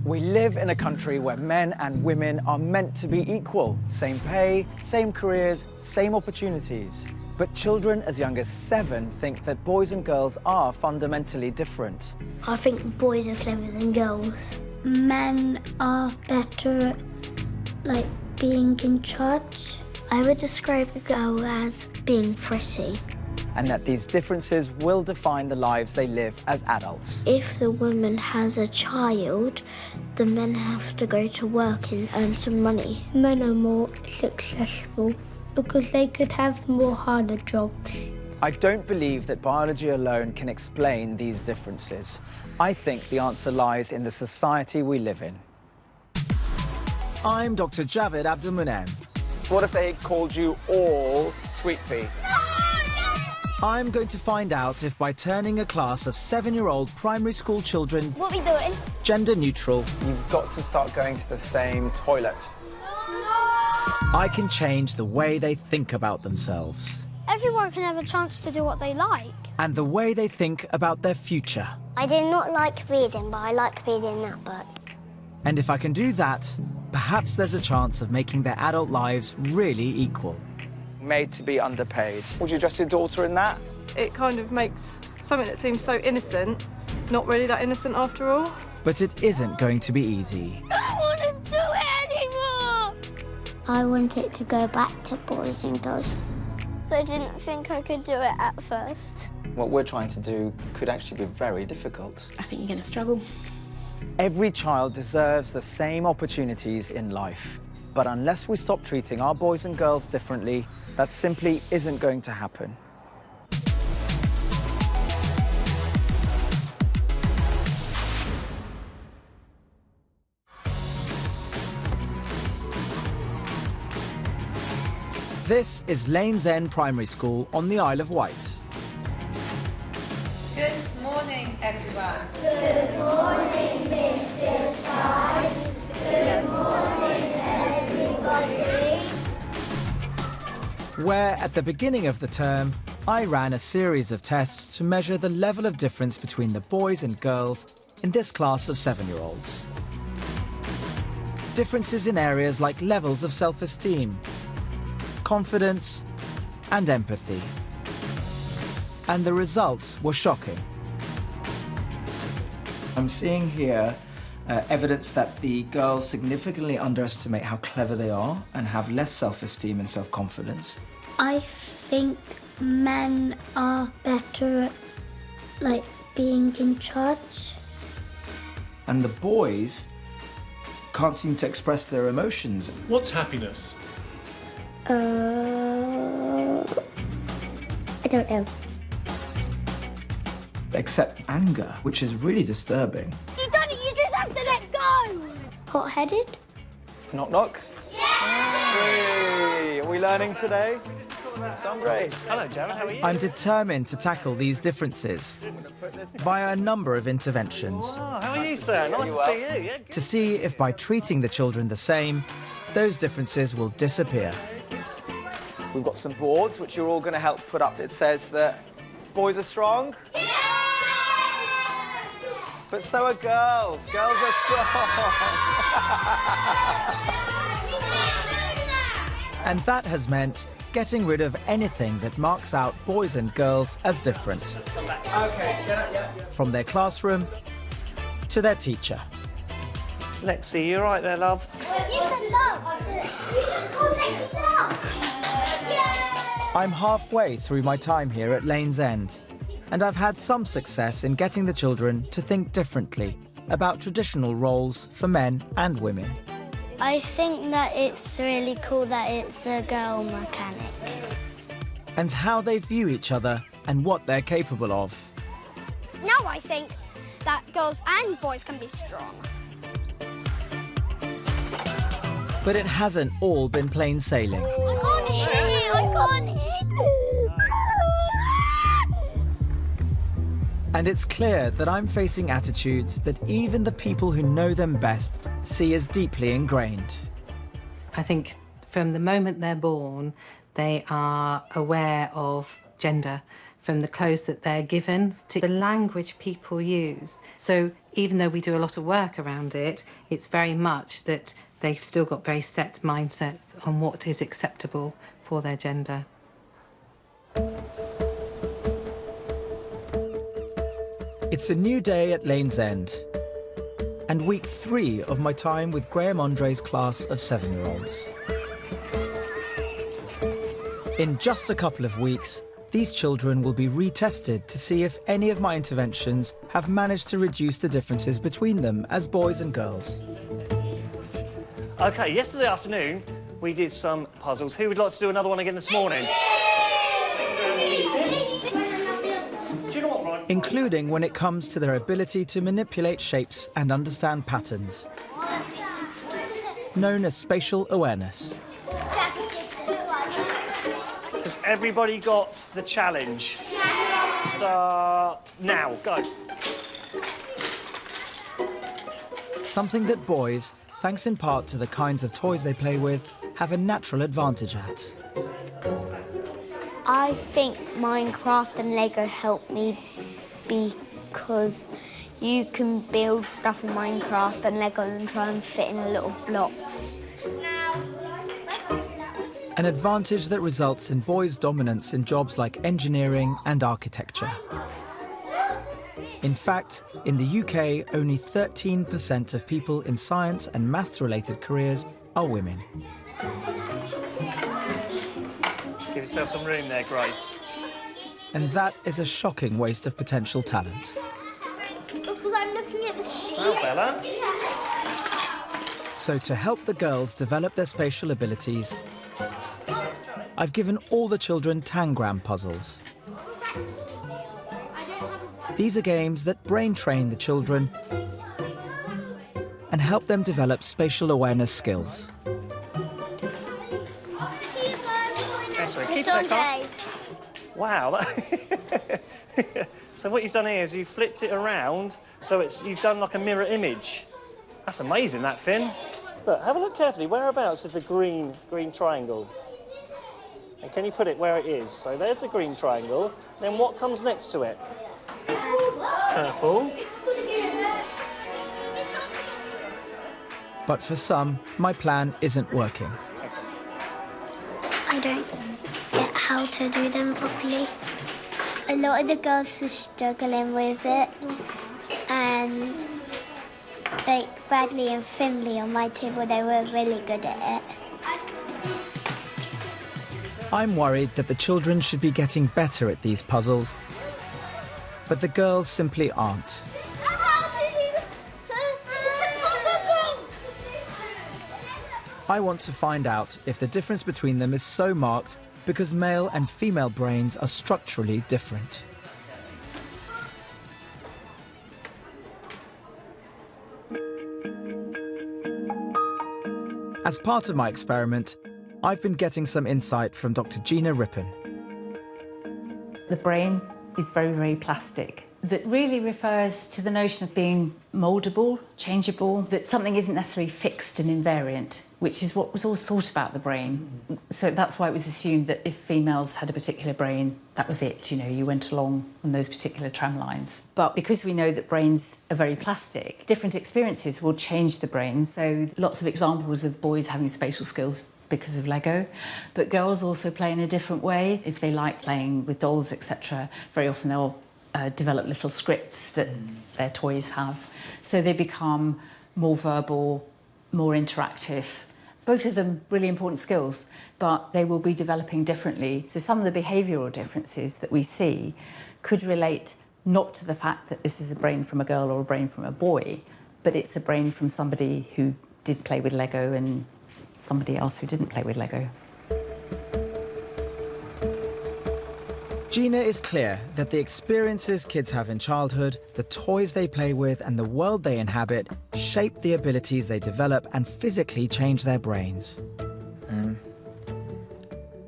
We live in a country where men and women are meant to be equal. Same pay, same careers, same opportunities. But children as young as 7 think that boys and girls are fundamentally different. I think boys are cleverer than girls. Men are better at, like, being in charge. I would describe a girl as being pretty. And that these differences will define the lives they live as adults. If the woman has a child, the men have to go to work and earn some money. Men are more successful because they could have more harder jobs. I don't believe that biology alone can explain these differences. I think the answer lies in the society we live in. I'm Dr. Javed Abdulmunem. What if they called you all Sweet Pea? I'm going to find out if by turning a class of 7-year-old primary school children... What are we doing? ...gender neutral... You've got to start going to the same toilet. I can change the way they think about themselves. Everyone can have a chance to do what they like. And the way they think about their future. I do not like reading, but I like reading that book. And if I can do that, perhaps there's a chance of making their adult lives really equal. Made to be underpaid. Would you dress your daughter in that? It kind of makes something that seems so innocent not really that innocent after all. But it isn't going to be easy. I want to do it anymore! I want it to go back to boys and girls. I didn't think I could do it at first. What we're trying to do could actually be very difficult. I think you're going to struggle. Every child deserves the same opportunities in life. But unless we stop treating our boys and girls differently, that simply isn't going to happen. This is Lanes End Primary School on the Isle of Wight. Good morning, everyone. Good morning, Mrs. Size. Good morning, everybody. Where, at the beginning of the term, I ran a series of tests to measure the level of difference between the boys and girls in this class of 7-year-olds. Differences in areas like levels of self-esteem, confidence, and empathy. And the results were shocking. I'm seeing here evidence that the girls significantly underestimate how clever they are and have less self-esteem and self-confidence. I think men are better at, like, being in charge. And the boys can't seem to express their emotions. What's happiness? I don't know. Except anger, which is really disturbing. You've done it, you just have to let go! Hot-headed? Knock, knock. Yeah! Hey, are we learning today? Sandra. Hello, Jared, how are you? I'm determined to tackle these differences via a number of interventions. Oh, how are you, sir? Nice to see you. Yeah. To see if by treating the children the same, those differences will disappear. We've got some boards which you're all going to help put up. It says that boys are strong. Yeah! But so are girls. Girls are strong. And that has meant getting rid of anything that marks out boys and girls as different. Okay. Yeah. From their classroom to their teacher. Lexi, you all right there, love? You said love. You just called Lexi love. I'm halfway through my time here at Lanes End, and I've had some success in getting the children to think differently about traditional roles for men and women. I think that it's really cool that it's a girl mechanic. And how they view each other and what they're capable of. Now I think that girls and boys can be strong. But it hasn't all been plain sailing. I can't hear you, I can't hear you. And it's clear that I'm facing attitudes that even the people who know them best see as deeply ingrained. I think from the moment they're born, they are aware of gender from the clothes that they're given to the language people use. So even though we do a lot of work around it, it's very much that they've still got very set mindsets on what is acceptable for their gender. It's a new day at Lane's End, and week 3 of my time with Graham Andre's class of 7-year-olds. In just a couple of weeks, these children will be retested to see if any of my interventions have managed to reduce the differences between them as boys and girls. OK, yesterday afternoon, we did some puzzles. Who would like to do another one again this morning? Do you know what, Ryan? Including when it comes to their ability to manipulate shapes and understand patterns, known as spatial awareness. Has everybody got the challenge? Start now, go. Something that boys, thanks in part to the kinds of toys they play with, have a natural advantage at. I think Minecraft and Lego help me because you can build stuff in Minecraft and Lego and try and fit in a little blocks. An advantage that results in boys' dominance in jobs like engineering and architecture. In fact, in the UK, only 13% of people in science and maths-related careers are women. Give yourself some room there, Grace. And that is a shocking waste of potential talent. Because I'm looking at the sheet. Well, Bella. So to help the girls develop their spatial abilities, I've given all the children Tangram puzzles. These are games that brain train the children and help them develop spatial awareness skills. Excellent. Keep that calm. Wow. So what you've done here is you've flipped it around, so you've done like a mirror image. That's amazing, that, Finn. Look, have a look carefully. Whereabouts is the green triangle? And can you put it where it is? So there's the green triangle. Then what comes next to it? Purple. But for some, my plan isn't working. I don't get how to do them properly. A lot of the girls were struggling with it, and like Bradley and Finley on my table, they were really good at it. I'm worried that the children should be getting better at these puzzles, but the girls simply aren't. I want to find out if the difference between them is so marked because male and female brains are structurally different. As part of my experiment, I've been getting some insight from Dr. Gina Rippon. The brain is very, very plastic. That really refers to the notion of being mouldable, changeable, that something isn't necessarily fixed and invariant, which is what was always thought about the brain. So that's why it was assumed that if females had a particular brain, that was it, you know, you went along on those particular tram lines. But because we know that brains are very plastic, different experiences will change the brain. So lots of examples of boys having spatial skills because of Lego, but girls also play in a different way. If they like playing with dolls, etc., very often they'll develop little scripts that their toys have. So they become more verbal, more interactive. Both of them really important skills, but they will be developing differently. So some of the behavioural differences that we see could relate not to the fact that this is a brain from a girl or a brain from a boy, but it's a brain from somebody who did play with Lego and somebody else who didn't play with Lego. Gina is clear that the experiences kids have in childhood, the toys they play with, and the world they inhabit shape the abilities they develop and physically change their brains.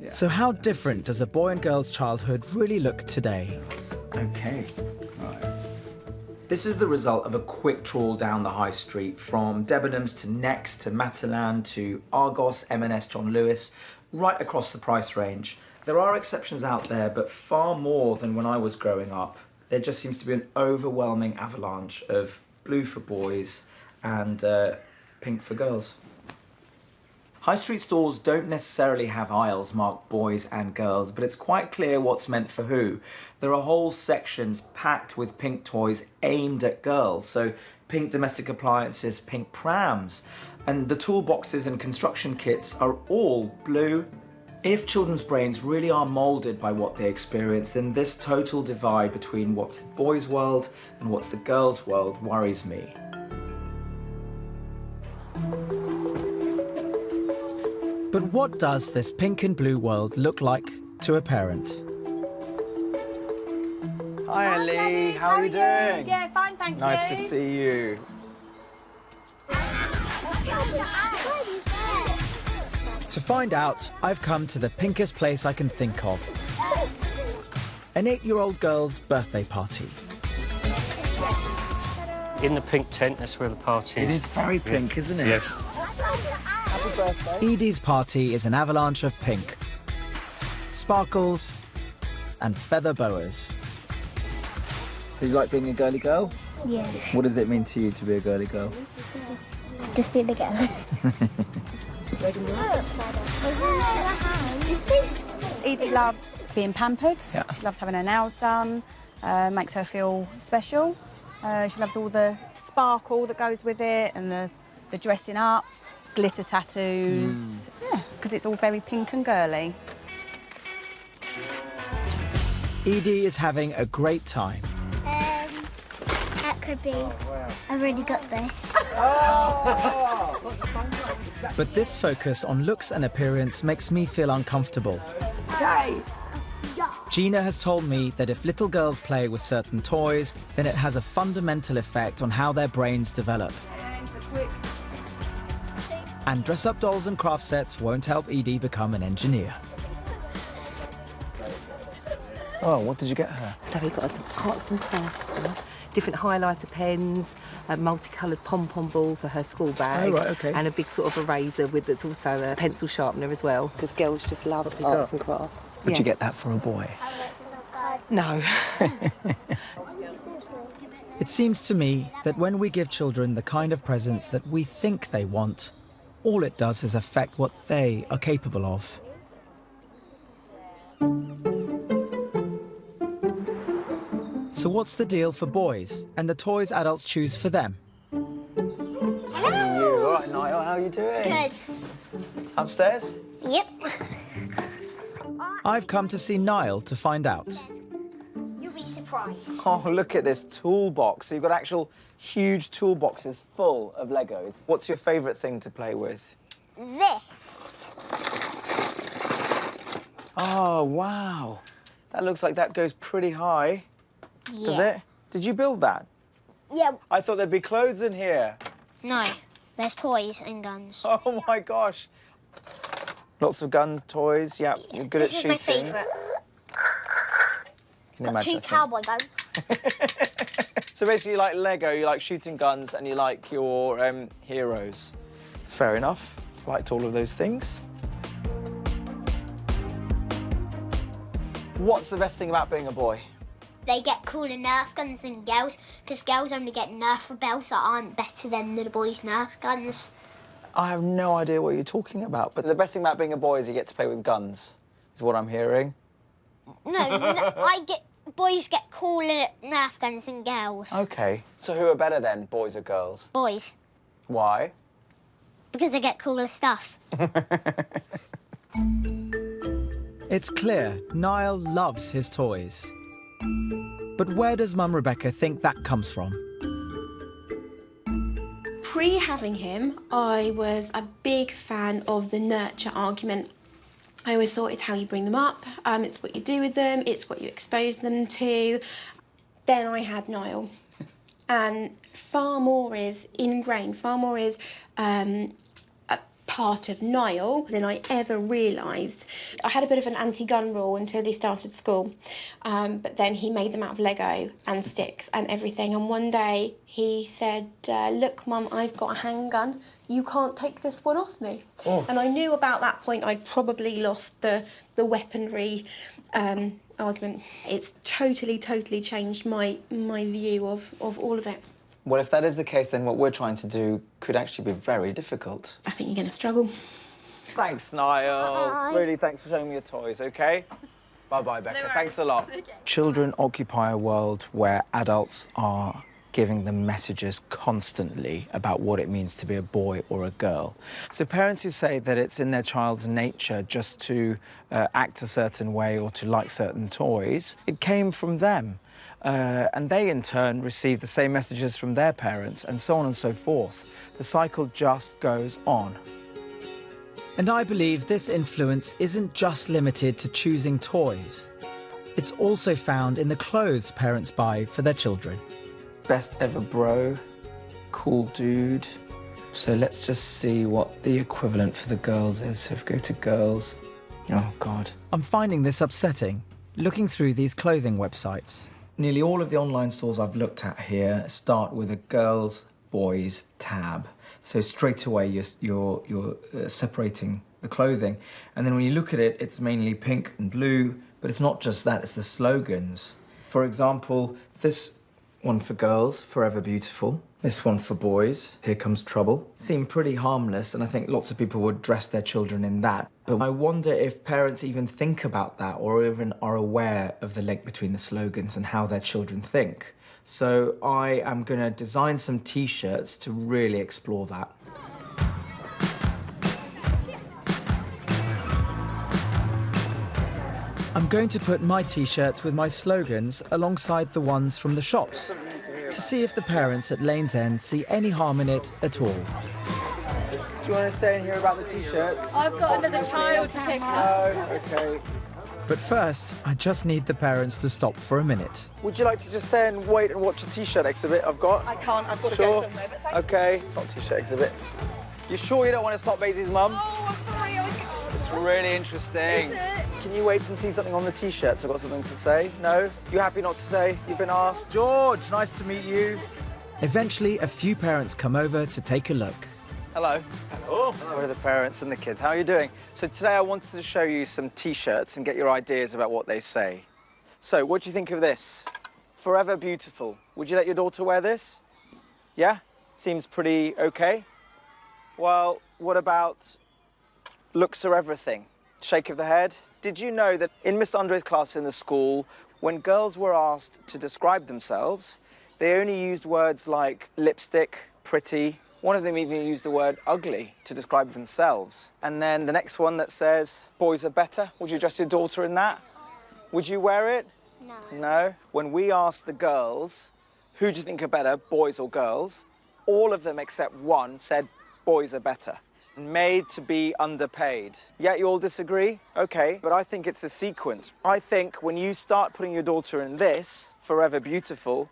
So how different does a boy and girl's childhood really look today? Okay, right. This is the result of a quick trawl down the high street from Debenhams to Next to Matalan to Argos, M&S John Lewis, right across the price range. There are exceptions out there, but far more than when I was growing up. There just seems to be an overwhelming avalanche of blue for boys and pink for girls. High street stores don't necessarily have aisles marked boys and girls, but it's quite clear what's meant for who. There are whole sections packed with pink toys aimed at girls, so pink domestic appliances, pink prams, and the toolboxes and construction kits are all blue. If children's brains really are moulded by what they experience, then this total divide between what's the boys' world and what's the girls' world worries me. But what does this pink and blue world look like to a parent? Hi, Ellie. How are you doing? Yeah, fine, thank you. Nice to see you. To find out, I've come to the pinkest place I can think of. An 8-year-old girl's birthday party. In the pink tent, that's where the party is. It is very pink, isn't it? Yes. Edie's party is an avalanche of pink. Sparkles and feather boas. So you like being a girly girl? Yeah. What does it mean to you to be a girly girl? Just be the girl. Edie loves being pampered. Yeah. She loves having her nails done. Makes her feel special. She loves all the sparkle that goes with it and the dressing up, glitter tattoos. Yeah, because it's all very pink and girly. Edie is having a great time. That could be. I've already got this. But this focus on looks and appearance makes me feel uncomfortable. Gina has told me that if little girls play with certain toys, then it has a fundamental effect on how their brains develop. And dress-up dolls and craft sets won't help Edie become an engineer. Oh, what did you get her? So we got some arts and crafts stuff, different highlighter pens, a multicoloured pom-pom ball for her school bag. Oh, right, okay. And a big sort of eraser with that's also a pencil sharpener as well, because girls just love arts and crafts. Would you get that for a boy? No. It seems to me that when we give children the kind of presents that we think they want, all it does is affect what they are capable of. So what's the deal for boys and the toys adults choose for them? Hello. All right, Niall, how are you doing? Good. Upstairs? Yep. I've come to see Niall to find out. You'll be surprised. Oh, look at this toolbox. So you've got actual huge toolboxes full of Legos. What's your favourite thing to play with? This. Oh, wow. That looks like that goes pretty high. Yeah. Does it? Did you build that? Yeah. I thought there'd be clothes in here. No, there's toys and guns. Oh, my gosh. Lots of gun toys. Yeah, you're good This at is shooting. my favourite. Can you imagine? Two cowboy guns. So basically, you like Lego, you like shooting guns, and you like your heroes. It's fair enough. Liked all of those things. What's the best thing about being a boy? They get cooler Nerf guns than girls, because girls only get Nerf rebels that aren't better than the boys' Nerf guns. I have no idea what you're talking about, but the best thing about being a boy is you get to play with guns, is what I'm hearing. No, boys get cooler Nerf guns than girls. OK. So who are better then, boys or girls? Boys, Why? because they get cooler stuff. It's clear Niall loves his toys. But where does Mum Rebecca think that comes from? Pre-having him, I was a big fan of the nurture argument. I always thought it's how you bring them up, it's what you do with them, it's what you expose them to. Then I had Niall. And far more is ingrained, far more is a Heart of Nile than I ever realised. I had a bit of an anti-gun rule until he started school, but then he made them out of Lego and sticks and everything, and one day he said, look Mum, I've got a handgun, you can't take this one off me. Oh. And I knew about that point I'd probably lost the weaponry argument. It's totally changed my view of all of it. Well, if that is the case, then what we're trying to do could actually be very difficult. I think you're going to struggle. Thanks, Niall. Bye. Really, thanks for showing me your toys, OK? Bye-bye, Becca. Thanks a lot. Okay. Children occupy a world where adults are giving them messages constantly about what it means to be a boy or a girl. So parents who say that it's in their child's nature just to act a certain way or to like certain toys, it came from them. And they, in turn, receive the same messages from their parents, and so on and so forth. The cycle just goes on. And I believe this influence isn't just limited to choosing toys. It's also found in the clothes parents buy for their children. Best ever bro, cool dude. So let's just see what the equivalent for the girls is. So if we go to girls, oh God. I'm finding this upsetting, looking through these clothing websites. Nearly all of the online stores I've looked at here start with a girls, boys tab. So straight away you're separating the clothing. And then when you look at it, it's mainly pink and blue, but it's not just that, it's the slogans. For example, this one for girls, Forever Beautiful. This one for boys, Here Comes Trouble. Seem pretty harmless, and I think lots of people would dress their children in that. But I wonder if parents even think about that or even are aware of the link between the slogans and how their children think. So I am going to design some T-shirts to really explore that. I'm going to put my T-shirts with my slogans alongside the ones from the shops to see if the parents at Lane's End see any harm in it at all. Do you want to stay and hear about the T-shirts? I've got another child to pick up. No? OK. But first, I just need the parents to stop for a minute. Would you like to just stay and wait and watch a T-shirt exhibit I've got? I can't, I've got to go somewhere, but thank you. OK, it's not a T-shirt exhibit. You sure you don't want to stop Maisie's mum? Oh, I'm sorry, It's really interesting. Can you wait and see something on the T-shirts? I've got something to say. No? You happy not to say? You've been asked? George, nice to meet you. Eventually, a few parents come over to take a look. Hello. Hello. Where are the parents and the kids? How are you doing? So today I wanted to show you some T-shirts and get your ideas about what they say. So, what do you think of this? Forever Beautiful. Would you let your daughter wear this? Yeah? Seems pretty okay. Well, what about looks are everything? Shake of the head. Did you know that in Mr. Andre's class in the school, when girls were asked to describe themselves, they only used words like lipstick, pretty. One of them even used the word ugly to describe themselves. And then the next one that says, boys are better. Would you dress your daughter in that? Would you wear it? No. No? When we asked the girls, who do you think are better, boys or girls? All of them except one said boys are better. Made to be underpaid. Yeah, you all disagree? Okay, but I think it's a sequence. I think when you start putting your daughter in this, Forever Beautiful,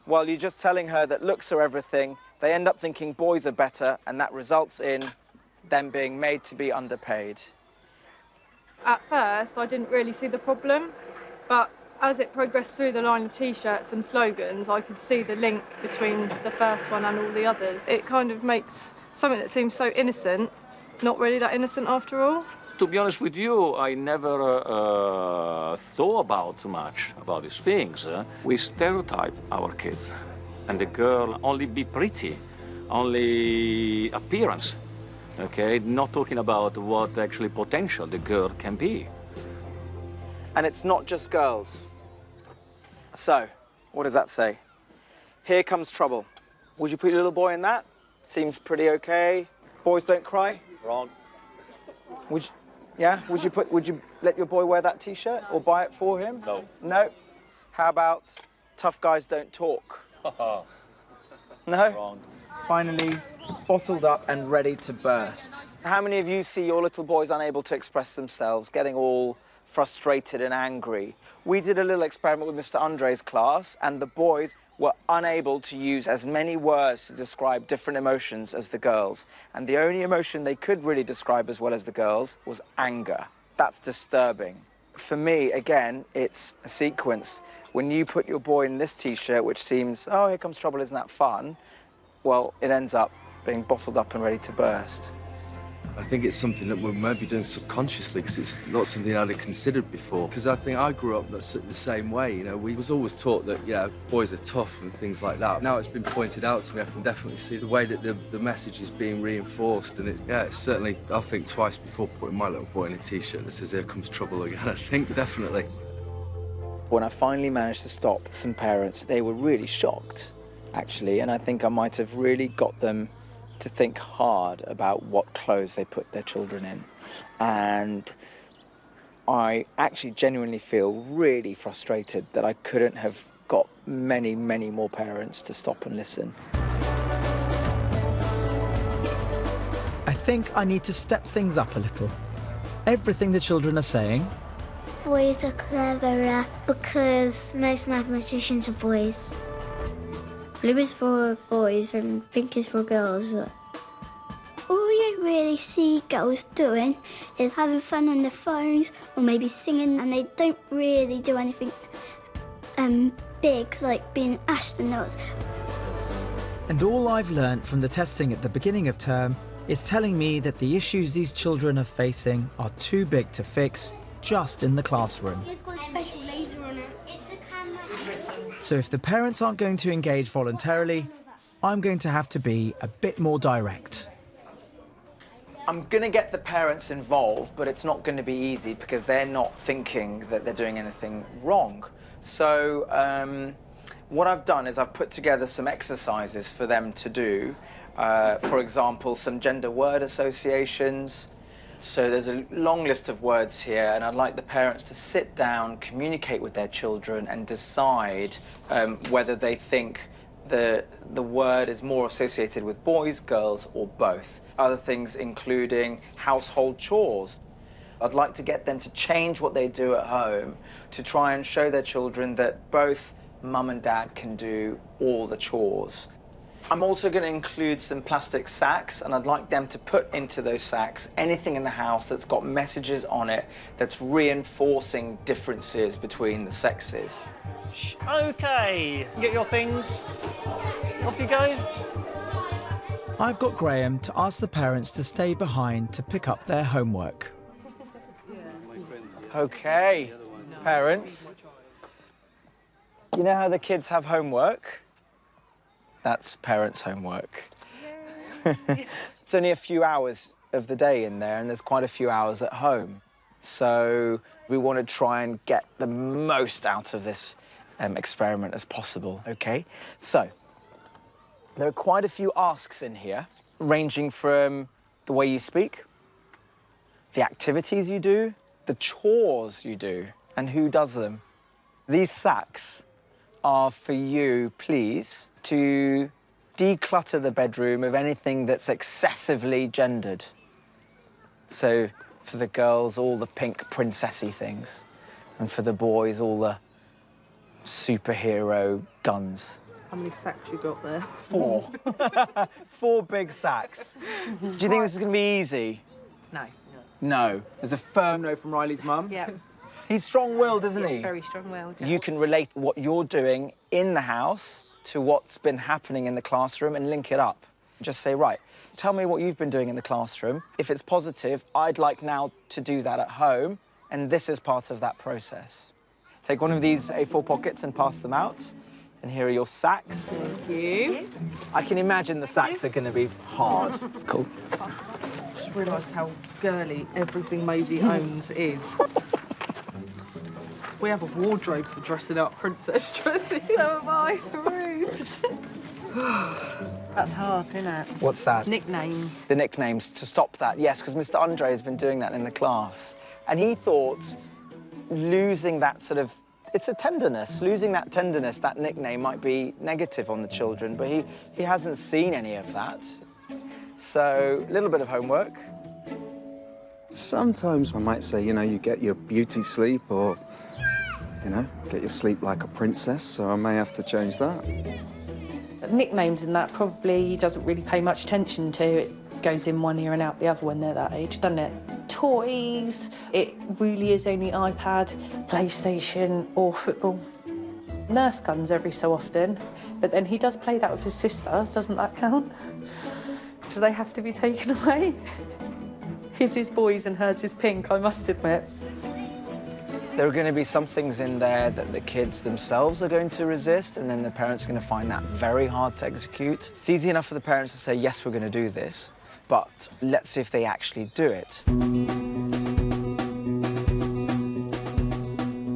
while you're just telling her that looks are everything, they end up thinking boys are better, and that results in them being made to be underpaid. At first, I didn't really see the problem, but as it progressed through the line of T-shirts and slogans, I could see the link between the first one and all the others. It kind of makes something that seems so innocent, not really that innocent after all. To be honest with you, I never thought about much about these things. We stereotype our kids, and the girl only be pretty, only appearance, okay? Not talking about what actually potential the girl can be. And it's not just girls. So, what does that say? Here Comes Trouble. Would you put your little boy in that? Seems pretty okay. Boys don't cry? Wrong. Would you let your boy wear that T-shirt or buy it for him? No. No? How about tough guys don't talk? No? Wrong. Finally, bottled up and ready to burst. How many of you see your little boys unable to express themselves, getting all frustrated and angry? We did a little experiment with Mr. Andre's class, and the boys were unable to use as many words to describe different emotions as the girls. And the only emotion they could really describe as well as the girls was anger. That's disturbing. For me, again, it's a sequence. When you put your boy in this T-shirt, which seems, oh, here comes trouble, isn't that fun? Well, it ends up being bottled up and ready to burst. I think it's something that we're maybe doing subconsciously because it's not something I'd have considered before. Because I think I grew up the same way, you know. We was always taught that, yeah, boys are tough and things like that. Now it's been pointed out to me, I can definitely see the way that the message is being reinforced. And it's certainly, I think twice before putting my little boy in a T-shirt that says, here comes trouble again, I think, definitely. When I finally managed to stop some parents, they were really shocked, actually. And I think I might have really got them to think hard about what clothes they put their children in. And I actually genuinely feel really frustrated that I couldn't have got many, many more parents to stop and listen. I think I need to step things up a little. Everything the children are saying. Boys are cleverer because most mathematicians are boys. Blue is for boys and pink is for girls. All you really see girls doing is having fun on their phones or maybe singing, and they don't really do anything big, like being astronauts. And all I've learnt from the testing at the beginning of term is telling me that the issues these children are facing are too big to fix just in the classroom. It's got a special laser on it. It's the camera. So if the parents aren't going to engage voluntarily, I'm going to have to be a bit more direct. I'm going to get the parents involved, but it's not going to be easy because they're not thinking that they're doing anything wrong. So what I've done is I've put together some exercises for them to do. For example, some gender word associations. So there's a long list of words here, and I'd like the parents to sit down, communicate with their children, and decide whether they think the word is more associated with boys, girls, or both. Other things including household chores. I'd like to get them to change what they do at home to try and show their children that both mum and dad can do all the chores. I'm also going to include some plastic sacks, and I'd like them to put into those sacks anything in the house that's got messages on it that's reinforcing differences between the sexes. OK, get your things. Off you go. I've got Graham to ask the parents to stay behind to pick up their homework. OK, parents. You know how the kids have homework? That's parents' homework. It's only a few hours of the day in there, and there's quite a few hours at home. So we want to try and get the most out of this experiment as possible, OK? So there are quite a few asks in here, ranging from the way you speak, the activities you do, the chores you do, and who does them. These sacks are for you, please, to declutter the bedroom of anything that's excessively gendered. So for the girls, all the pink princessy things, and for the boys, all the superhero guns. How many sacks you got there? 4. 4 big sacks. Do you think this is going to be easy? No. No. There's a firm no from Riley's mum? Yeah. He's strong-willed, isn't he? Very strong-willed. Yeah. You can relate what you're doing in the house to what's been happening in the classroom and link it up. Just say, right, tell me what you've been doing in the classroom. If it's positive, I'd like now to do that at home, and this is part of that process. Take one of these A4 pockets and pass them out. And here are your sacks. Thank you. I can imagine the sacks are going to be hard. Cool. I just realised how girly everything Maisie owns is. We have a wardrobe for dressing up princess dresses. So have I for roofs. That's hard, isn't it? What's that? Nicknames. The nicknames, to stop that, yes, because Mr. Andre has been doing that in the class. And he thought losing that sort of, it's a tenderness, losing that tenderness, that nickname might be negative on the children, but he hasn't seen any of that. So, a little bit of homework. Sometimes I might say, you know, you get your beauty sleep or you know, get your sleep like a princess, so I may have to change that. Nicknames and that probably he doesn't really pay much attention to. It goes in one ear and out the other when they're that age, doesn't it? Toys, it really is only iPad, PlayStation or football. Nerf guns every so often, but then he does play that with his sister. Doesn't that count? Do they have to be taken away? His is boys and hers is pink, I must admit. There are going to be some things in there that the kids themselves are going to resist, and then the parents are going to find that very hard to execute. It's easy enough for the parents to say, yes, we're going to do this, but let's see if they actually do it.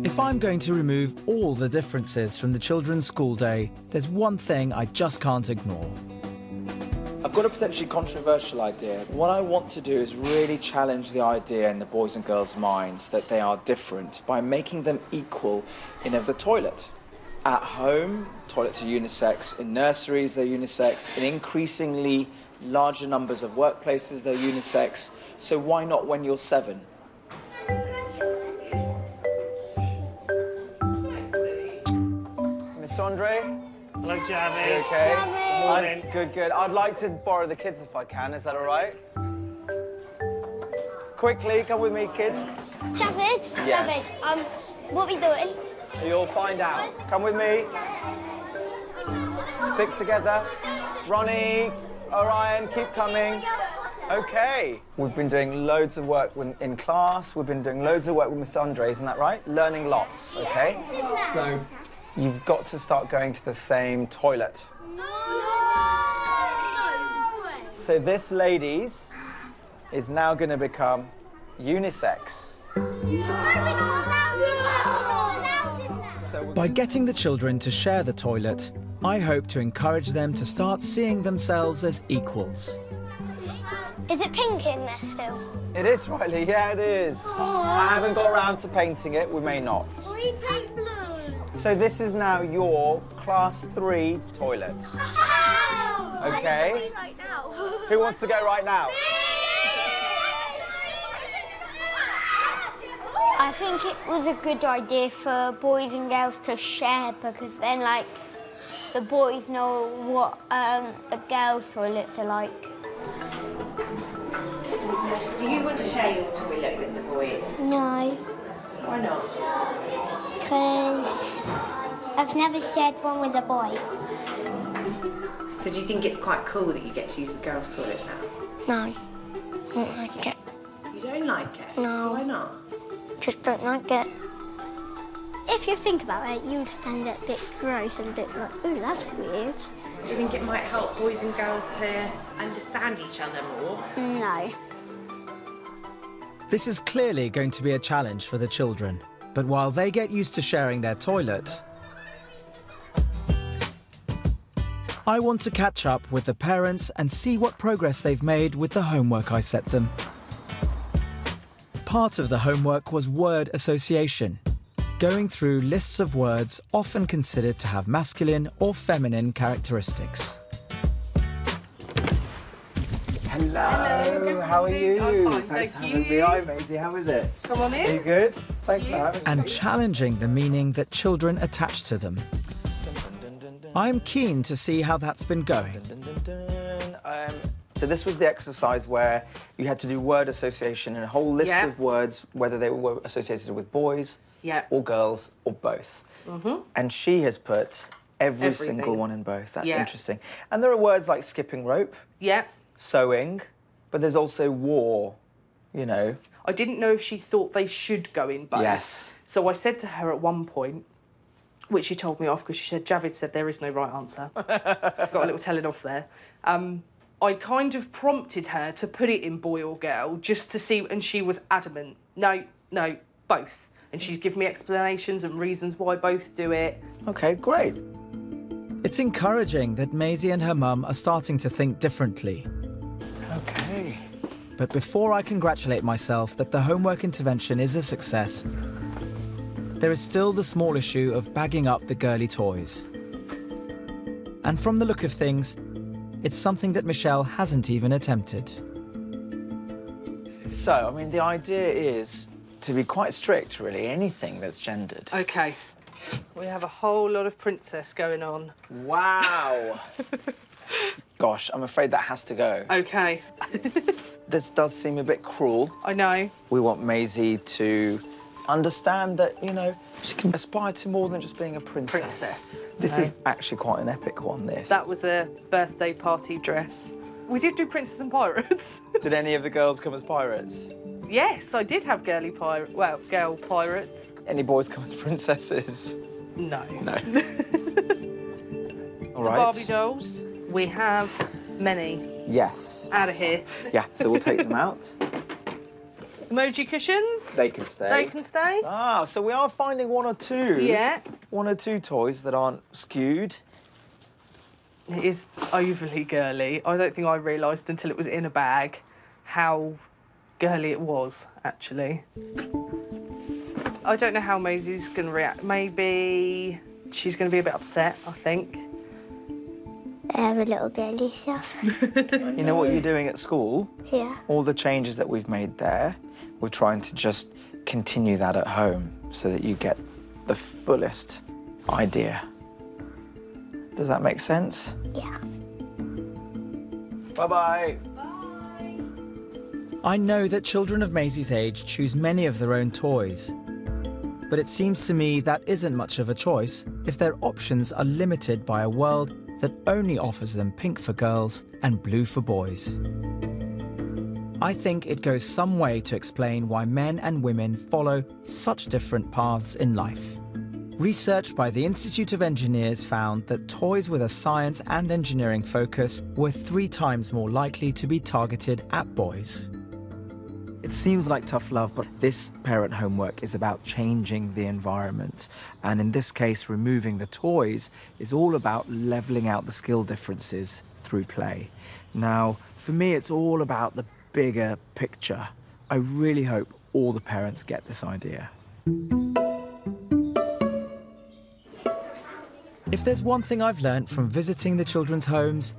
If I'm going to remove all the differences from the children's school day, there's one thing I just can't ignore. I've got a potentially controversial idea. What I want to do is really challenge the idea in the boys and girls' minds that they are different by making them equal in the toilet. At home, toilets are unisex. In nurseries, they're unisex. In increasingly larger numbers of workplaces, they're unisex. So why not when you're 7? Miss Andre? Hello, Javi. You okay? Morning. Good, good. I'd like to borrow the kids if I can. Is that all right? Quickly, come with me, kids. Javid? Yes. Javid, what are we doing? You'll find out. Come with me. Stick together. Ronnie, Orion, keep coming. Okay. We've been doing loads of work in class. We've been doing loads of work with Mr. Andre, isn't that right? Learning lots, okay? So you've got to start going to the same toilet. So this, ladies, is now going to become unisex. By getting the children to share the toilet, I hope to encourage them to start seeing themselves as equals. Is it pink in there still? It is, Riley. Yeah, it is. I haven't got around to painting it. We may not. We paint blue. So this is now your Class 3 toilet. Okay? Right now. Who wants to go right now? I think it was a good idea for boys and girls to share, because then, like, the boys know what the girls' toilets are like. Do you want to share your toilet with the boys? No, Why not? because I've never shared one with a boy. So do you think it's quite cool that you get to use the girls' toilets now? No, I don't like it. You don't like it? No. Why not? Just don't like it. If you think about it, you would find it a bit gross and a bit like, ooh, that's weird. Do you think it might help boys and girls to understand each other more? No. This is clearly going to be a challenge for the children, but while they get used to sharing their toilet, I want to catch up with the parents and see what progress they've made with the homework I set them. Part of the homework was word association, going through lists of words often considered to have masculine or feminine characteristics. Hello. How are you? I'm fine, Thanks for thank having you. me. Hi, Maisie. How is it? Come on in. Are you good? Thanks for having me. And challenging the meaning that children attach to them. I'm keen to see how that's been going. So this was the exercise where you had to do word association and a whole list of words, whether they were associated with boys or girls or both. And she has put every single one in both. That's interesting. And there are words like skipping rope, sewing, but there's also war, you know. I didn't know if she thought they should go in both. Yes. So I said to her at one point, which she told me off because she said, Javid said there is no right answer. Got a little telling off there. I kind of prompted her to put it in boy or girl just to see, and she was adamant. No, both. And she'd give me explanations and reasons why both do it. Okay, great. It's encouraging that Maisie and her mum are starting to think differently. Okay. But before I congratulate myself that the homework intervention is a success, there is still the small issue of bagging up the girly toys. And from the look of things, it's something that Michelle hasn't even attempted. So, I mean, the idea is to be quite strict, really, anything that's gendered. OK. We have a whole lot of princess going on. Wow! Gosh, I'm afraid that has to go. OK. This does seem a bit cruel. I know. We want Maisie to understand that, you know, she can aspire to more than just being a princess. This is actually quite an epic one, this. That was a birthday party dress. We did do Princess and Pirates. Did any of the girls come as pirates? Yes, I did have girl pirates. Any boys come as princesses? No. No. All The right. Barbie dolls, we have many. Yes. Out of here. Yeah, so we'll take them out. Emoji cushions. They can stay. They can stay. Ah, so we are finding one or two. Yeah. One or two toys that aren't skewed. It is overly girly. I don't think I realised until it was in a bag how girly it was, actually. I don't know how Maisie's going to react. Maybe she's going to be a bit upset, I think. I have a little girly stuff. You know what you're doing at school? Yeah. All the changes that we've made there, we're trying to just continue that at home so that you get the fullest idea. Does that make sense? Yeah. Bye-bye. I know that children of Maisie's age choose many of their own toys. But it seems to me that isn't much of a choice if their options are limited by a world that only offers them pink for girls and blue for boys. I think it goes some way to explain why men and women follow such different paths in life. Research by the Institute of Engineers found that toys with a science and engineering focus were 3 times more likely to be targeted at boys. It seems like tough love, but this parent homework is about changing the environment. And in this case, removing the toys is all about leveling out the skill differences through play. Now, for me, it's all about the bigger picture. I really hope all the parents get this idea. If there's one thing I've learned from visiting the children's homes,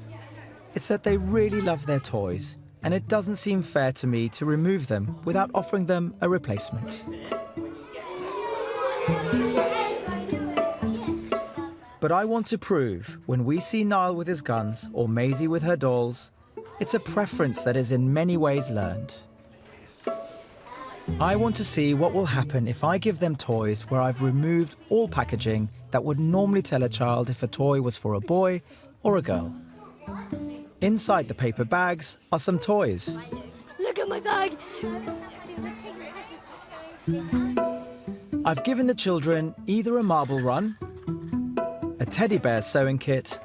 it's that they really love their toys, and it doesn't seem fair to me to remove them without offering them a replacement. But I want to prove, when we see Niall with his guns or Maisie with her dolls, it's a preference that is in many ways learned. I want to see what will happen if I give them toys where I've removed all packaging that would normally tell a child if a toy was for a boy or a girl. Inside the paper bags are some toys. Look at my bag. I've given the children either a marble run, a teddy bear sewing kit,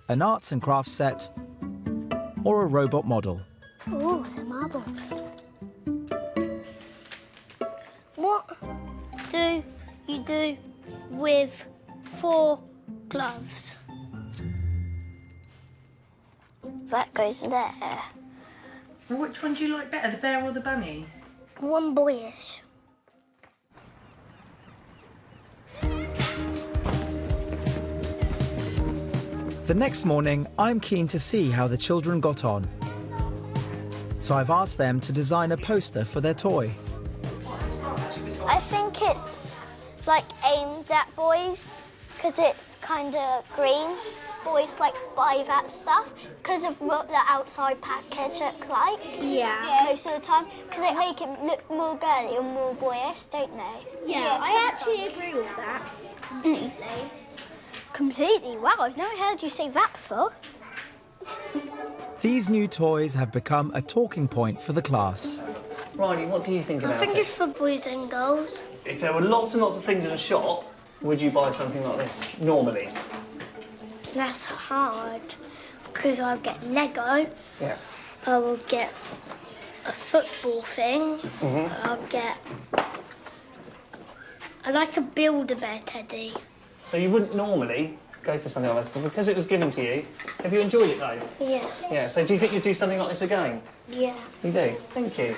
an arts and crafts set, or a robot model. Oh, it's a marble. What do you do with 4 gloves? That goes there. Which one do you like better, the bear or the bunny? One boyish. The next morning, I'm keen to see how the children got on. So I've asked them to design a poster for their toy. I think it's like aimed at boys because it's kind of green. Boys like buy that stuff because of what the outside package looks like. Yeah. Most of the time, because they make it look more girly and more boyish, don't they? Yeah, I actually agree with that. Completely. Completely? Wow, I've never heard you say that before. These new toys have become a talking point for the class. Riley, what do you think about I think it? it's for boys and girls. If there were lots and lots of things in a shop, would you buy something like this normally? That's hard because I'll get Lego. Yeah. I will get a football thing. I'll get. I like a Build-A-Bear teddy. So you wouldn't normally go for something like this, but because it was given to you, have you enjoyed it though? Yeah. Yeah, so do you think you'd do something like this again? Yeah. You do? Thank you.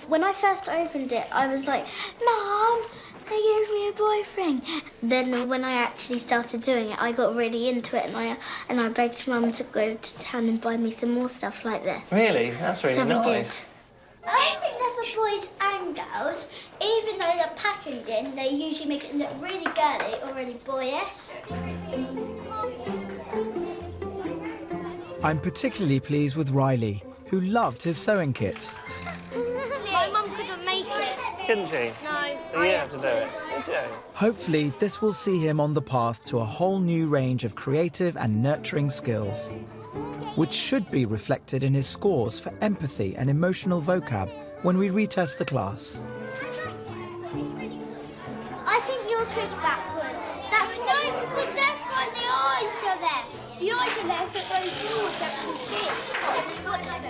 When I first opened it, I was like, Mum, they gave me a boyfriend. Then when I actually started doing it, I got really into it and I begged Mum to go to town and buy me some more stuff like this. Really? That's really So we nice. did. I don't think there's for boys and girls, even though they're packaging, they usually make it look really girly or really boyish. I'm particularly pleased with Riley, who loved his sewing kit. My mum couldn't make it. Couldn't she? No. So you have to do it. Did you? Hopefully, this will see him on the path to a whole new range of creative and nurturing skills, which should be reflected in his scores for empathy and emotional vocab when we retest the class. I think yours goes backwards. That's no, because that's why the eyes are there. The eyes are there, so it goes forward, so you can see it. Watch them.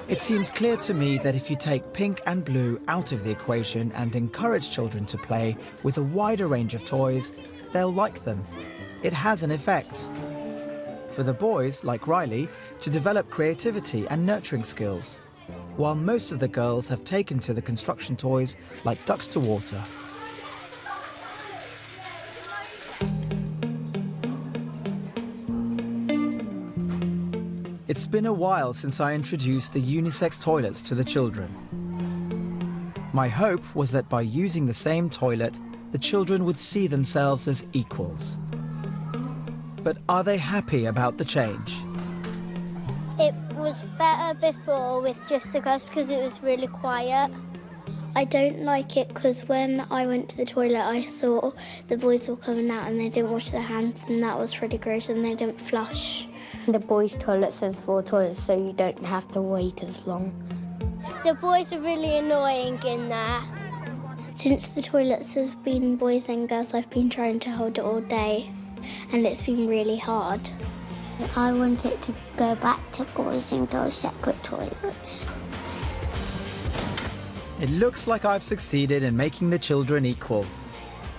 It seems clear to me that if you take pink and blue out of the equation and encourage children to play with a wider range of toys, they'll like them. It has an effect. For the boys, like Riley, to develop creativity and nurturing skills, while most of the girls have taken to the construction toys like ducks to water. It's been a while since I introduced the unisex toilets to the children. My hope was that by using the same toilet, the children would see themselves as equals. But are they happy about the change? It was better before with just the girls because it was really quiet. I don't like it because when I went to the toilet, I saw the boys were coming out and they didn't wash their hands, and that was really gross, and they didn't flush. The boys' toilet says 4 toilets, so you don't have to wait as long. The boys are really annoying in there. Since the toilets have been boys and girls, I've been trying to hold it all day, and it's been really hard. I want it to go back to boys and girls separate toilets. It looks like I've succeeded in making the children equal.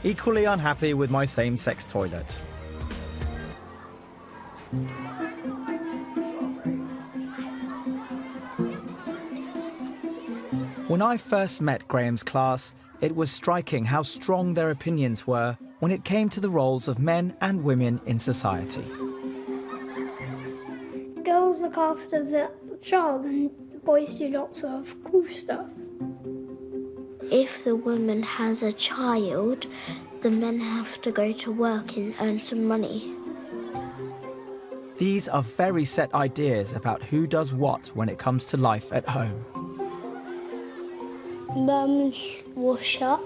Equally unhappy with my same-sex toilet. When I first met Graham's class, it was striking how strong their opinions were when it came to the roles of men and women in society. Girls look after the child and boys do lots of cool stuff. If the woman has a child, the men have to go to work and earn some money. These are very set ideas about who does what when it comes to life at home. Mums wash up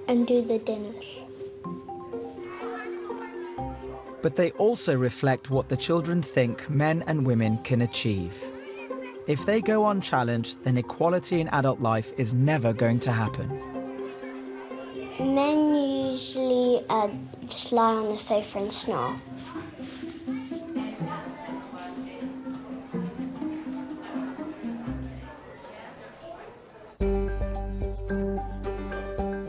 and do the dinners. But they also reflect what the children think men and women can achieve. If they go unchallenged, then equality in adult life is never going to happen. Men usually just lie on the sofa and snore.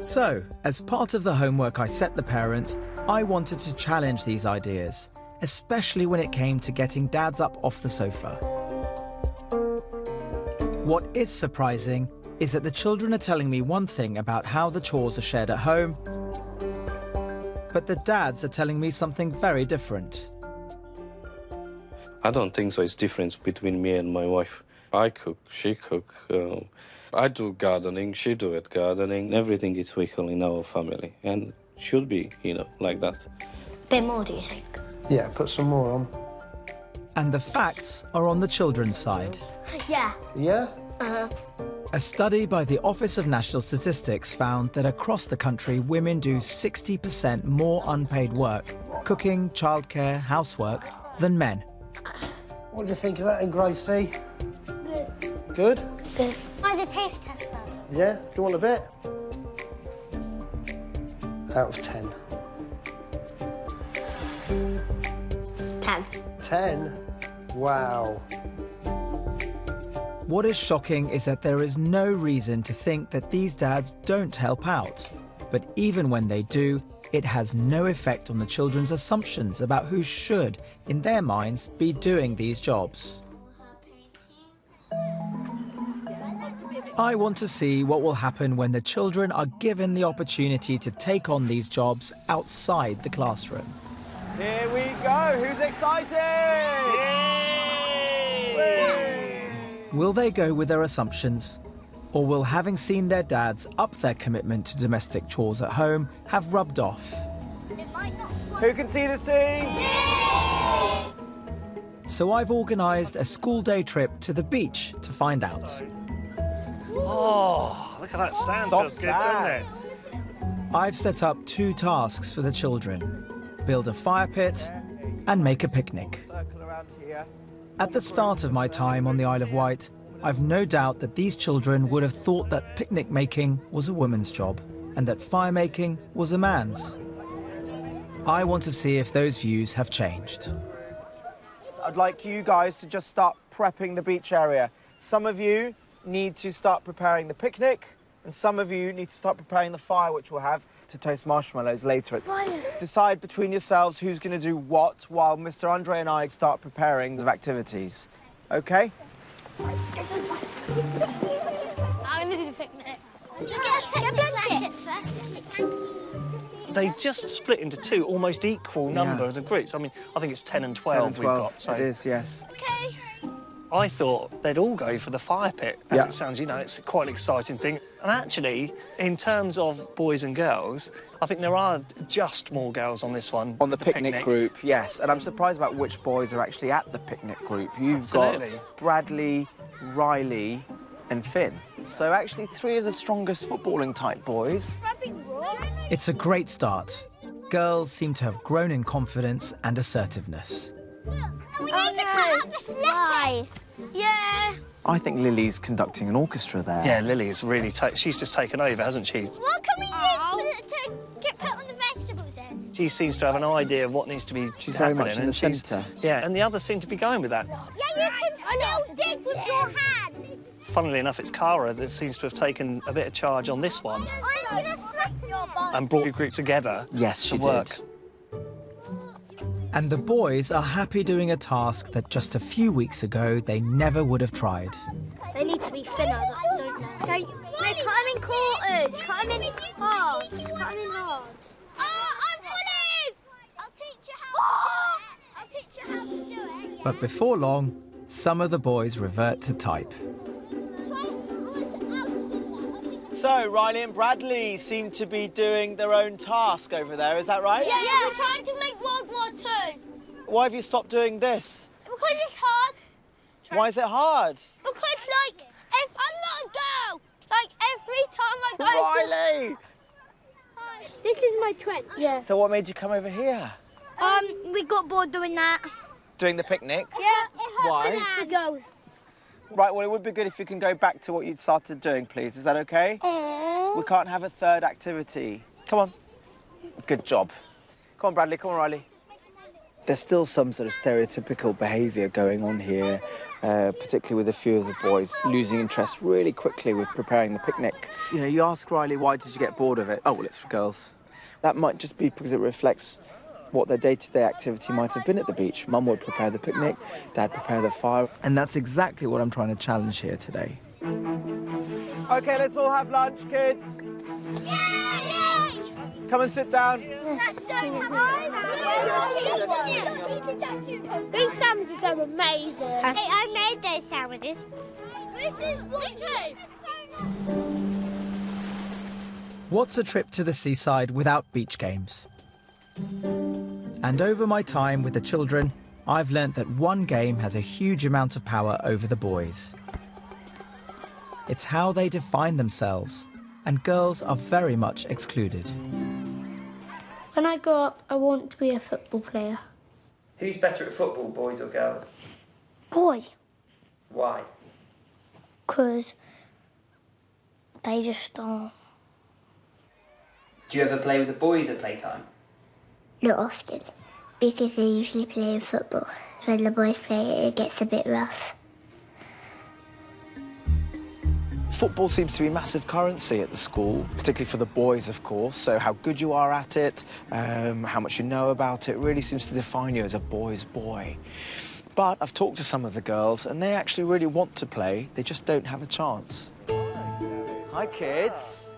So, as part of the homework I set the parents, I wanted to challenge these ideas, especially when it came to getting dads up off the sofa. What is surprising is that the children are telling me one thing about how the chores are shared at home, but the dads are telling me something very different. I don't think so. It's difference between me and my wife. I cook, she cook. I do gardening, she do it gardening. Everything is equal in our family and should be, like that. Bit more, do you think? Yeah, put some more on. And the facts are on the children's side. Yeah. Yeah? A study by the Office of National Statistics found that across the country, women do 60% more unpaid work, cooking, childcare, housework, than men. What do you think of that, Gracie? Good. Good? Good. I did a taste test first. Yeah? Do you want a bit? Out of 10. 10. 10? Wow. What is shocking is that there is no reason to think that these dads don't help out. But even when they do, it has no effect on the children's assumptions about who should, in their minds, be doing these jobs. I want to see what will happen when the children are given the opportunity to take on these jobs outside the classroom. Here we go. Who's excited? Yay! Will they go with their assumptions? Or will having seen their dads up their commitment to domestic chores at home have rubbed off? Who can see the sea? So I've organised a school day trip to the beach to find out. Oh, look at that sand. Feels good, doesn't it? I've set up 2 tasks for the children. Build a fire pit and make a picnic. At the start of my time on the Isle of Wight, I've no doubt that these children would have thought that picnic making was a woman's job and that fire making was a man's. I want to see if those views have changed. I'd like you guys to just start prepping the beach area. Some of you need to start preparing the picnic, and some of you need to start preparing the fire, which we'll have to toast marshmallows later. Decide between yourselves who's going to do what while Mr. Andre and I start preparing the activities. Okay? I'm going to do the picnic. So get blankets first. They just split into 2 almost equal numbers of groups. I mean, I think it's 10 and 12 we've got. So it is, yes. Okay. I thought they'd all go for the fire pit. As it sounds, you know, it's quite an exciting thing. And actually, in terms of boys and girls, I think there are just more girls on this one. On the picnic group, yes. And I'm surprised about which boys are actually at the picnic group. You've got Bradley, Riley and Finn. So actually 3 of the strongest footballing type boys. It's a great start. Girls seem to have grown in confidence and assertiveness. We need to cut up this lettuce. Yeah. I think Lily's conducting an orchestra there. Yeah, Lily's really... she's just taken over, hasn't she? What can we use to get put on the vegetables in? She seems to have an idea of what needs to be She's happening. very much in the centre. Yeah, and the others seem to be going with that. Yeah, you can still dig with your hands. Funnily enough, it's Cara that seems to have taken a bit of charge on this one and brought the group together to work. Did. And the boys are happy doing a task that just a few weeks ago they never would have tried. They need to be thinner, don't they? Cut them in quarters, cut them in halves, cut them in halves. I'm pulling! I'll teach you how to do it. But before long, some of the boys revert to type. So, Riley and Bradley seem to be doing their own task over there, is that right? Yeah, we're trying to make World War II. Why have you stopped doing this? Because it's hard. Why is it hard? Because, like, if I'm not a girl, like, every time I go... Riley! This is my trench. Yeah. So what made you come over here? We got bored doing that. Doing the picnic? Yeah. Why? It's for girls. Right, well, it would be good if you can go back to what you'd started doing, please. Is that okay? We can't have a third activity. Come on. Good job. Come on, Bradley. Come on, Riley. There's still some sort of stereotypical behaviour going on here, particularly with a few of the boys losing interest really quickly with preparing the picnic. You know, you ask Riley, why did you get bored of it? Oh, well, it's for girls. That might just be because it reflects what their day-to-day activity might have been at the beach. Mum would prepare the picnic, Dad prepare the fire, and that's exactly what I'm trying to challenge here today. OK, let's all have lunch, kids. Yay! Come and sit down. These sandwiches are amazing. Hey, I made those sandwiches. This is what What's a trip to the seaside without beach games? And over my time with the children, I've learnt that one game has a huge amount of power over the boys. It's how they define themselves, and girls are very much excluded. When I grow up, I want to be a football player. Who's better at football, boys or girls? Boy, Why? because they just are. Do you ever play with the boys at playtime? Not often, because they usually play football. When the boys play, it gets a bit rough. Football seems to be massive currency at the school, particularly for the boys, of course. So how good you are at it, how much you know about it, really seems to define you as a boy's boy. But I've talked to some of the girls, and they actually really want to play. They just don't have a chance. Hi, kids.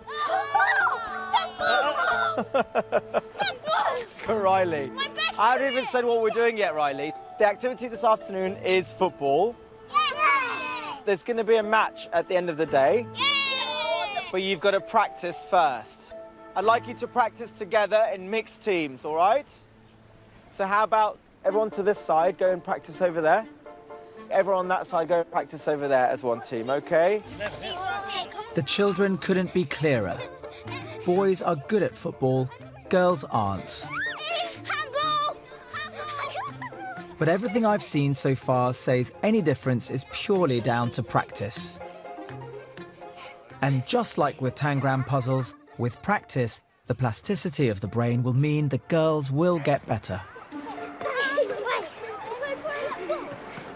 Riley, I haven't even said what we're doing yet, Riley. The activity this afternoon is football. there's going to be a match at the end of the day. But you've got to practice first. I'd like you to practice together in mixed teams, all right? So how about everyone to this side, go and practice over there. Everyone on that side, go and practice over there as one team, okay? The children couldn't be clearer. Boys are good at football, girls aren't. But everything I've seen so far says any difference is purely down to practice. And just like with Tangram puzzles, with practice, the plasticity of the brain will mean the girls will get better.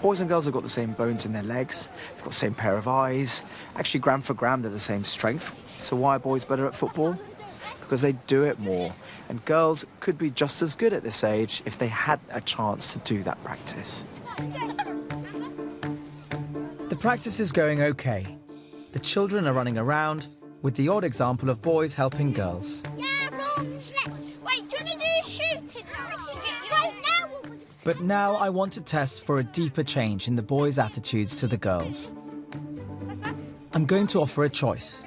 Boys and girls have got the same bones in their legs, they've got the same pair of eyes. Actually, gram for gram, they're the same strength. So why are boys better at football? Because they do it more. And girls could be just as good at this age if they had a chance to do that practice. The practice is going okay. The children are running around, with the odd example of boys helping girls. Yeah, wrong. Wait, do you want to do a shooting right now? But now I want to test for a deeper change in the boys' attitudes to the girls. I'm going to offer a choice.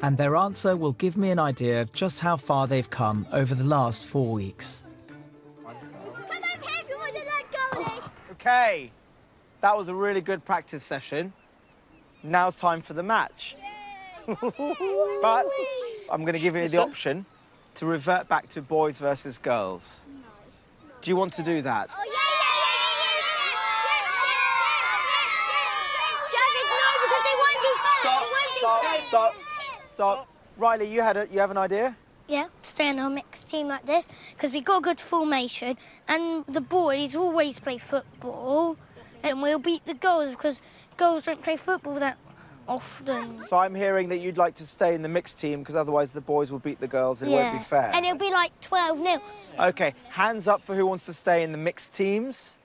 And their answer will give me an idea of just how far they've come over the last 4 weeks. Okay, that was a really good practice session. Now it's time for the match. But I'm going to give you the option to revert back to boys versus girls. Do you want to do that? Stop. Riley, you have an idea? Yeah, stay in our mixed team like this, because we got a good formation, and the boys always play football, and we'll beat the girls, because girls don't play football that often. So I'm hearing that you'd like to stay in the mixed team, because otherwise the boys will beat the girls and it won't be fair. And it'll be like 12-0. OK, hands up for who wants to stay in the mixed teams.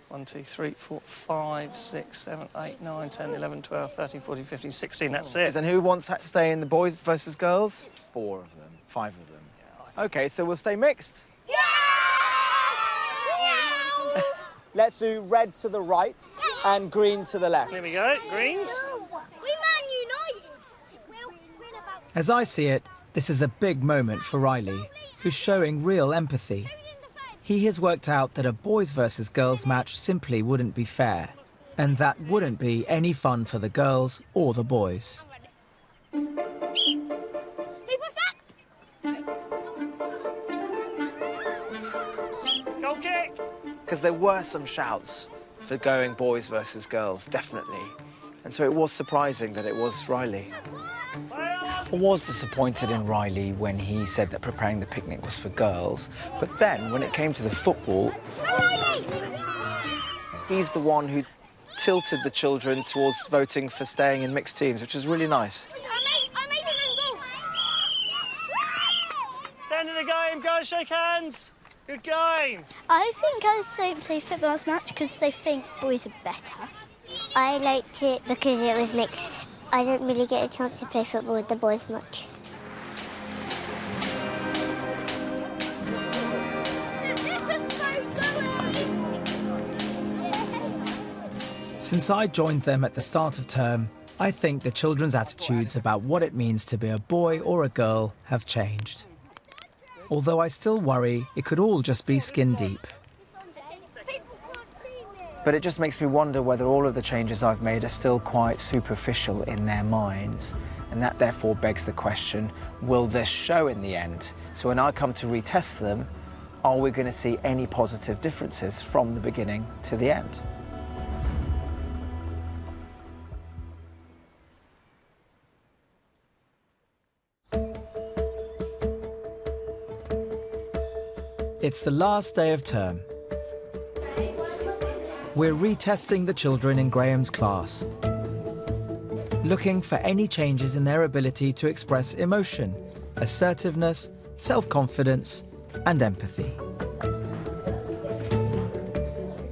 1, 2, 3, 4, 5, 6, 7, 8, 9, 10, 11, 12, 13, 14, 15, 16, that's it. And who wants to stay in the boys versus girls? 4 of them, 5 of them. OK, so we'll stay mixed. Yeah! Let's do red to the right and green to the left. Here we go, greens. We Man United! As I see it, this is a big moment for Riley, who's showing real empathy. He has worked out that a boys versus girls match simply wouldn't be fair, and that wouldn't be any fun for the girls or the boys. Goal kick! Because there were some shouts for going boys versus girls, definitely. And so it was surprising that it was Riley. I was disappointed in Riley when he said that preparing the picnic was for girls, but then when it came to the football, he's the one who tilted the children towards voting for staying in mixed teams, which is really nice. End of the game, go and shake hands. Good game. I think girls don't play football as much because they think boys are better. I liked it because it was mixed. I don't really get a chance to play football with the boys much. Since I joined them at the start of term, I think the children's attitudes about what it means to be a boy or a girl have changed. Although I still worry it could all just be skin deep. But it just makes me wonder whether all of the changes I've made are still quite superficial in their minds. And that therefore begs the question, will this show in the end? So when I come to retest them, are we going to see any positive differences from the beginning to the end? It's the last day of term. We're retesting the children in Graham's class, looking for any changes in their ability to express emotion, assertiveness, self-confidence, and empathy.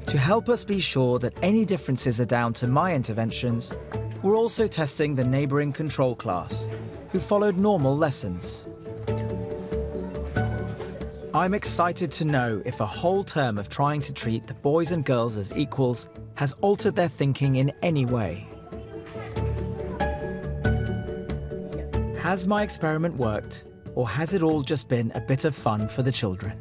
To help us be sure that any differences are down to my interventions, we're also testing the neighbouring control class, who followed normal lessons. I'm excited to know if a whole term of trying to treat the boys and girls as equals has altered their thinking in any way. Has my experiment worked, or has it all just been a bit of fun for the children?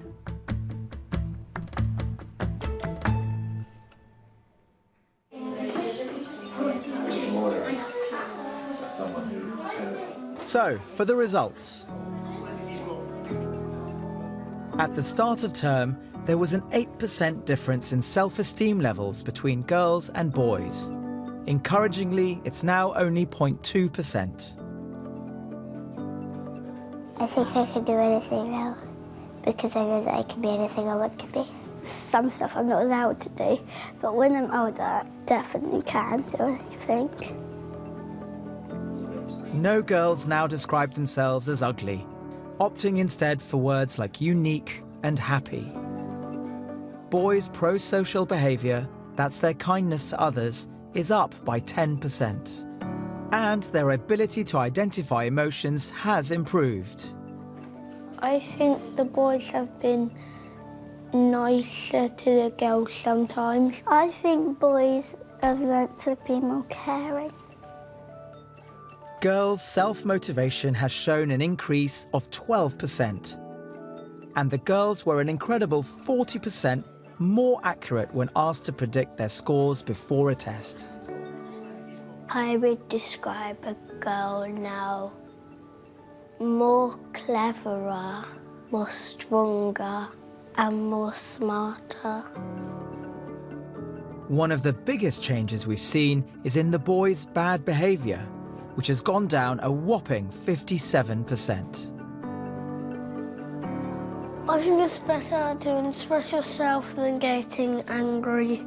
So, for the results. At the start of term, there was an 8% difference in self-esteem levels between girls and boys. Encouragingly, it's now only 0.2%. I think I can do anything now because I know that I can be anything I want to be. Some stuff I'm not allowed to do, but when I'm older, I definitely can do anything. No girls now describe themselves as ugly, opting instead for words like unique and happy. Boys' pro-social behaviour, that's their kindness to others, is up by 10%. And their ability to identify emotions has improved. I think the boys have been nicer to the girls sometimes. I think boys have learnt to be more caring. Girls' self-motivation has shown an increase of 12%. And the girls were an incredible 40% more accurate when asked to predict their scores before a test. I would describe a girl now more cleverer, more stronger, and more smarter. One of the biggest changes we've seen is in the boys' bad behaviour, which has gone down a whopping 57%. I think it's better to express yourself than getting angry.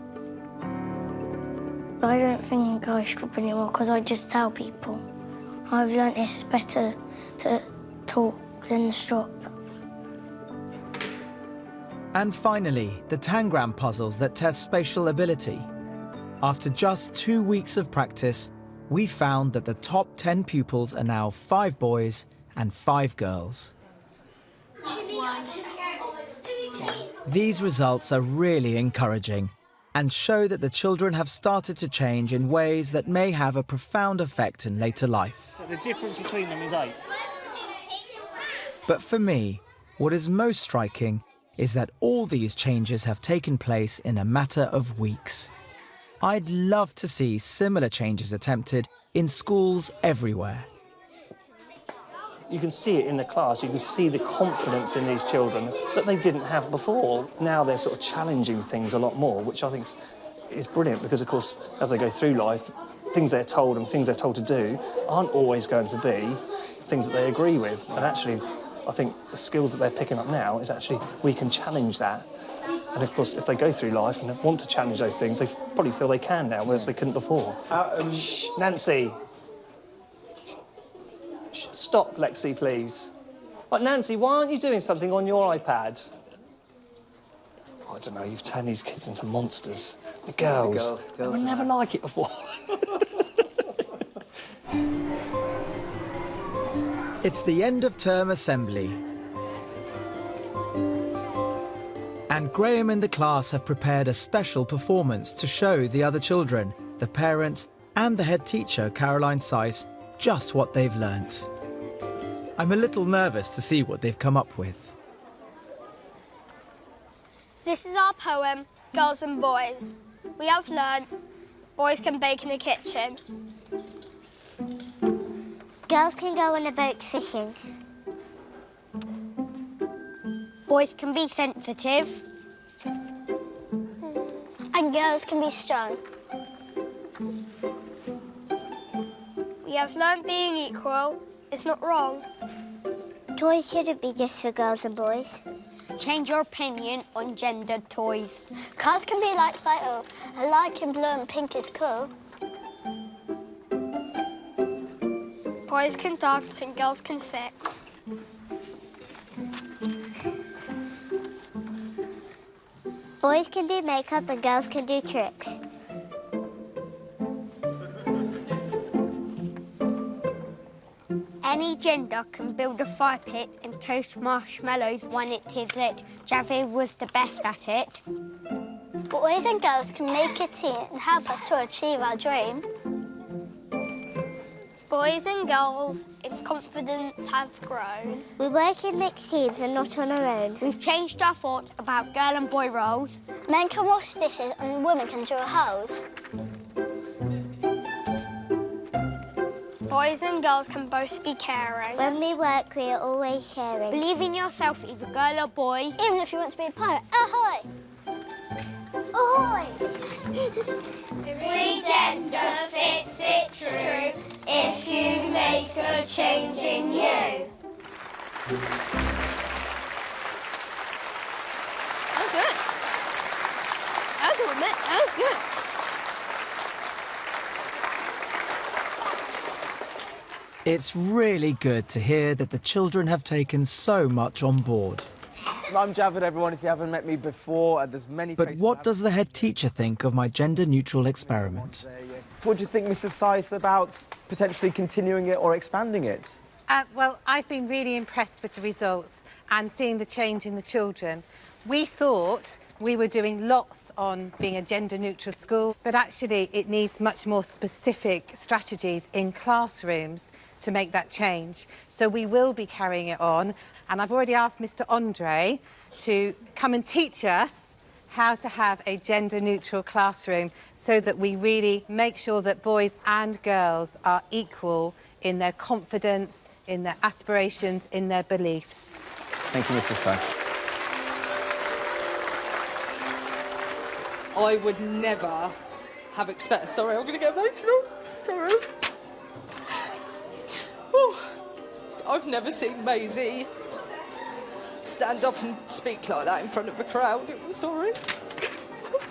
I don't think I stop anymore because I just tell people. I've learnt it's better to talk than stop. And finally, the Tangram puzzles that test spatial ability. After just 2 weeks of practice, we found that the top 10 pupils are now 5 boys and 5 girls. These results are really encouraging and show that the children have started to change in ways that may have a profound effect in later life. The difference between them is 8. But for me, what is most striking is that all these changes have taken place in a matter of weeks. I'd love to see similar changes attempted in schools everywhere. You can see it in the class, you can see the confidence in these children that they didn't have before. Now they're sort of challenging things a lot more, which I think is brilliant because, of course, as they go through life, things they're told and things they're told to do aren't always going to be things that they agree with. And actually, I think the skills that they're picking up now is actually we can challenge that. And, of course, if they go through life and want to challenge those things, they probably feel they can now, whereas they couldn't before. Shh, Nancy. Stop, Lexi, please. Right, Nancy, why aren't you doing something on your iPad? I don't know, you've turned these kids into monsters. The girls. They were never like it before. It's the end of term assembly. And Graham and the class have prepared a special performance to show the other children, the parents, and the head teacher, Caroline Seiss, just what they've learnt. I'm a little nervous to see what they've come up with. This is our poem, Girls and Boys. We have learnt boys can bake in the kitchen. Girls can go on a boat fishing. Boys can be sensitive. And girls can be strong. We have learnt being equal is not wrong. Toys shouldn't be just for girls and boys. Change your opinion on gendered toys. Cars can be liked by all, and liking blue and pink is cool. Boys can dance and girls can fix. Boys can do makeup and girls can do tricks. Any gender can build a fire pit and toast marshmallows when it is lit. Javi was the best at it. Boys and girls can make a team and help us to achieve our dream. Boys and girls in confidence have grown. We work in mixed teams and not on our own. We've changed our thought about girl and boy roles. Men can wash dishes and women can drill holes. Boys and girls can both be caring. When we work, we are always sharing. Believe in yourself, either girl or boy. Even if you want to be a pirate. Ahoy! Ahoy! Every gender fits, it's true, if you make a change in you. That was good. That was good, man. That was good. It's really good to hear that the children have taken so much on board. I'm Javed, everyone, if you haven't met me before, and there's many But what does the head teacher think of my gender-neutral experiment? What do you think, Mrs. Seiss, about potentially continuing it or expanding it? Well, I've been really impressed with the results and seeing the change in the children. We thought we were doing lots on being a gender-neutral school, but actually it needs much more specific strategies in classrooms to make that change. So we will be carrying it on, and I've already asked Mr. Andre to come and teach us how to have a gender-neutral classroom so that we really make sure that boys and girls are equal in their confidence, in their aspirations, in their beliefs. Thank you, Mrs. Seiss. I would never have expected... Sorry, I'm going to get emotional. Sorry. Oh, I've never seen Maisie stand up and speak like that in front of a crowd. Sorry.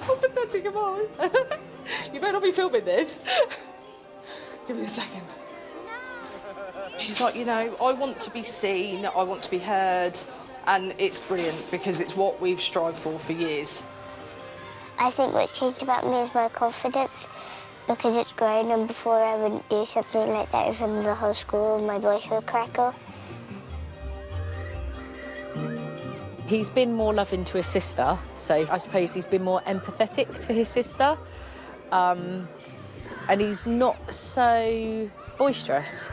How pathetic am I? You better not be filming this. Give me a second. She's like, you know, I want to be seen, I want to be heard, and it's brilliant because it's what we've strived for years. I think what's changed about me is my confidence, because it's grown, and before I wouldn't do something like that in front of the whole school and my voice would crackle. He's been more loving to his sister, so I suppose he's been more empathetic to his sister. And he's not so boisterous.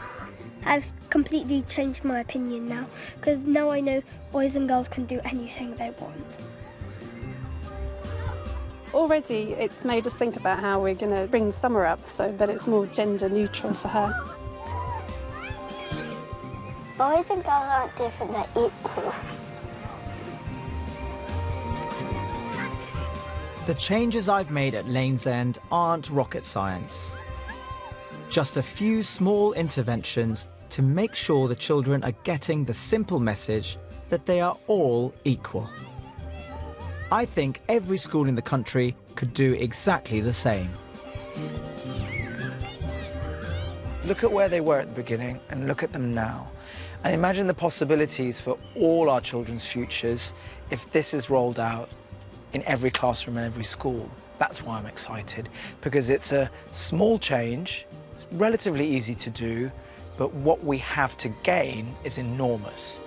I've completely changed my opinion now, because now I know boys and girls can do anything they want. Already it's made us think about how we're going to bring Summer up so that it's more gender neutral for her. Boys and girls aren't different, they're equal. The changes I've made at Lane's End aren't rocket science. Just a few small interventions to make sure the children are getting the simple message that they are all equal. I think every school in the country could do exactly the same. Look at where they were at the beginning and look at them now. And imagine the possibilities for all our children's futures if this is rolled out in every classroom and every school. That's why I'm excited, because it's a small change, it's relatively easy to do, but what we have to gain is enormous.